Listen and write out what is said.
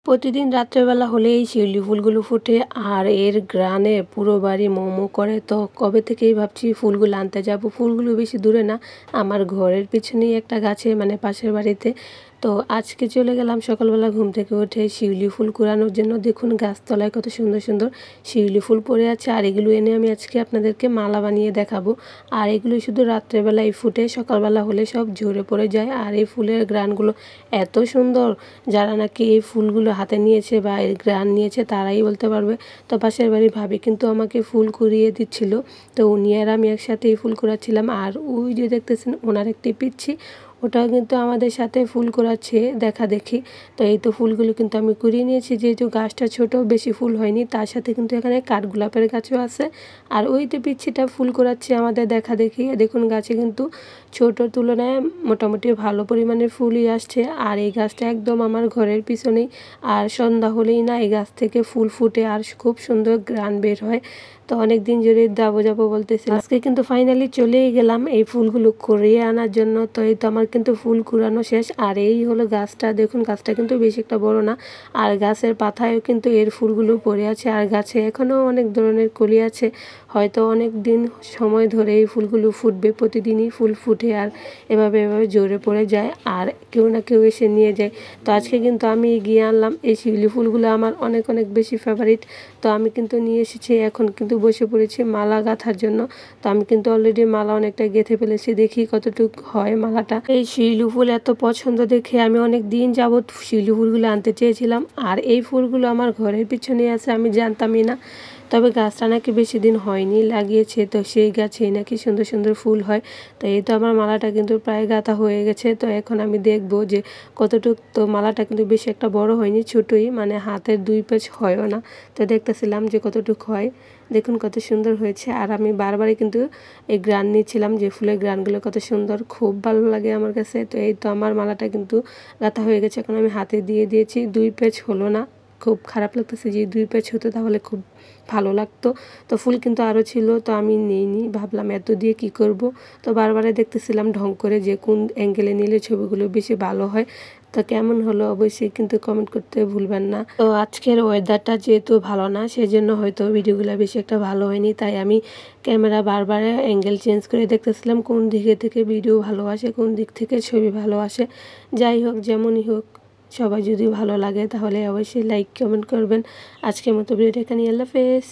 প্রতিদিন রাত্রেবেলা হলেই এই শিউলি ফুলগুলো ফুটে আর এর ঘ্রাণে পুরো বাড়ি মোমো করে। তো কবে থেকেই ভাবছি ফুলগুলো আনতে যাব। ফুলগুলো বেশি দূরে না, আমার ঘরের পিছনেই একটা গাছে, মানে পাশের বাড়িতে। তো আজকে চলে গেলাম সকালবেলা ঘুম থেকে উঠে শিউলি ফুল কুড়ানোর জন্য। দেখুন গাছতলায় কত সুন্দর সুন্দর শিউলি ফুল পড়ে আছে, আর এগুলো এনে আমি আজকে আপনাদেরকে মালা বানিয়ে দেখাবো। আর এগুলো শুধু রাত্রেবেলায় ফুটে, সকালবেলা হলে সব ঝরে পড়ে যায়। আর এই ফুলের ঘ্রাণগুলো এত সুন্দর, যারা নাকি এই ফুলগুলো হাতে নিয়েছে বা এর ঘ্রাণ নিয়েছে তারাই বলতে পারবে। তো পাশের বাড়ির ভাবি কিন্তু আমাকে ফুল কুড়িয়ে দিচ্ছিল, তো উনি আর আমি একসাথে এই ফুল কুড়াচ্ছিলাম। আর ওই যে দেখতেছেন ওনার একটি পিচ্ছি, ওটাও কিন্তু আমাদের সাথে ফুল কুড়াচ্ছে দেখা দেখি। তো এই তো ফুলগুলো কিন্তু আমি কুড়িয়ে নিয়েছি, যেহেতু গাছটা ছোট বেশি ফুল হয়নি, তার সাথে কিন্তু এখানে কাঠগোলাপের গাছও আছে। আর ওই তো পিচ্ছিটা ফুল কুড়াচ্ছে আমাদের দেখা দেখি। দেখুন গাছে কিন্তু ছোটোর তুলনায় মোটামুটি ভালো পরিমাণের ফুলই আসছে। আর এই গাছটা একদম আমার ঘরের পিছনেই, আর সন্ধ্যা হলেই না এই গাছ থেকে ফুল ফুটে আর খুব সুন্দর ঘ্রাণ বের হয়। তো অনেক দিন জুড়ে যাবো বলতেছিলাম, আজকে কিন্তু ফাইনালি চলেই গেলাম এই ফুলগুলো কুড়িয়ে আনার জন্য। তো এই তো আমার কিন্তু ফুল কুড়ানো শেষ। আর এই হলো গাছটা, দেখুন গাছটা কিন্তু বেশি একটা বড় না, আর গাছের পাতায়ও কিন্তু এর ফুলগুলো পড়ে আছে। আর গাছে এখনও অনেক ধরনের কলি আছে, হয়তো অনেক দিন সময় ধরে এই ফুলগুলো ফুটবে। প্রতিদিনই ফুল ফুটে আর এভাবে ঝরে পড়ে যায়, আর কেউ না কেউ এসে নিয়ে যায়। তো আজকে কিন্তু আমি গিয়ে আনলাম এই শিউলি ফুলগুলো, আমার অনেক অনেক বেশি ফেভারিট। তো আমি কিন্তু নিয়ে এসেছি, এখন কিন্তু বসে পড়েছি মালা গাঁথার জন্য। তো আমি কিন্তু অলরেডি মালা অনেকটা গেঁথে ফেলেছি, দেখি কতটুকু হয় মালাটা। এই শিউলি ফুল এত পছন্দ দেখে আমি অনেক দিন যাবৎ শিউলি ফুলগুলো আনতে চেয়েছিলাম। আর এই ফুলগুলো আমার ঘরের পিছনে আছে, আমি জানতামই না। তবে গাছটা নাকি বেশি দিন হয়নি লাগিয়েছে, তো সেই গাছেই নাকি সুন্দর সুন্দর ফুল হয়। তো এই তো আমার মালাটা কিন্তু প্রায় গাঁথা হয়ে গেছে। তো এখন আমি দেখব যে কতটুকু। তো মালাটা কিন্তু বেশি একটা বড় হয়নি, ছোটোই, মানে হাতের 2 পেজ হয়ও না। তো দেখতেছিলাম যে কতটুকু হয়। দেখুন কত সুন্দর হয়েছে। আর আমি বারবারই কিন্তু এই ঘ্রাণ নিচ্ছিলাম যে ফুলের ঘ্রাণগুলো কত সুন্দর, খুব ভালো লাগে আমার কাছে। তো এই তো আমার মালাটা কিন্তু গাঁথা হয়ে গেছে, এখন আমি হাতে দিয়ে দিয়েছি। 2 পেজ হলো না, খুব খারাপ লাগতেছে। যে 2 পেজ হতো তাহলে খুব ভালো লাগতো। তো ফুল কিন্তু আরও ছিল, তো আমি নিইনি, ভাবলাম এত দিয়ে কি করব। তো বারবারে দেখতেছিলাম ঢং করে যে কোন অ্যাঙ্গেলে নিলে ছবিগুলো বেশি ভালো হয়। তো কেমন হলো অবশ্যই কিন্তু কমেন্ট করতে ভুলবেন না। তো আজকের ওয়েদারটা যেহেতু ভালো না, সেজন্য হয়তো ভিডিওগুলো বেশি একটা ভালো হয়নি, তাই আমি ক্যামেরা বারবার অ্যাঙ্গেল চেঞ্জ করে দেখতেছিলাম কোন দিকে থেকে ভিডিও ভালো আসে, কোন দিক থেকে ছবি ভালো আসে। যাই হোক, যেমনই হোক, সবাই যদি ভালো লাগে তাহলে অবশ্যই লাইক কমেন্ট করবেন। আজকের মতো ভিডিওটা এখানে, আল্লাহ হাফেজ।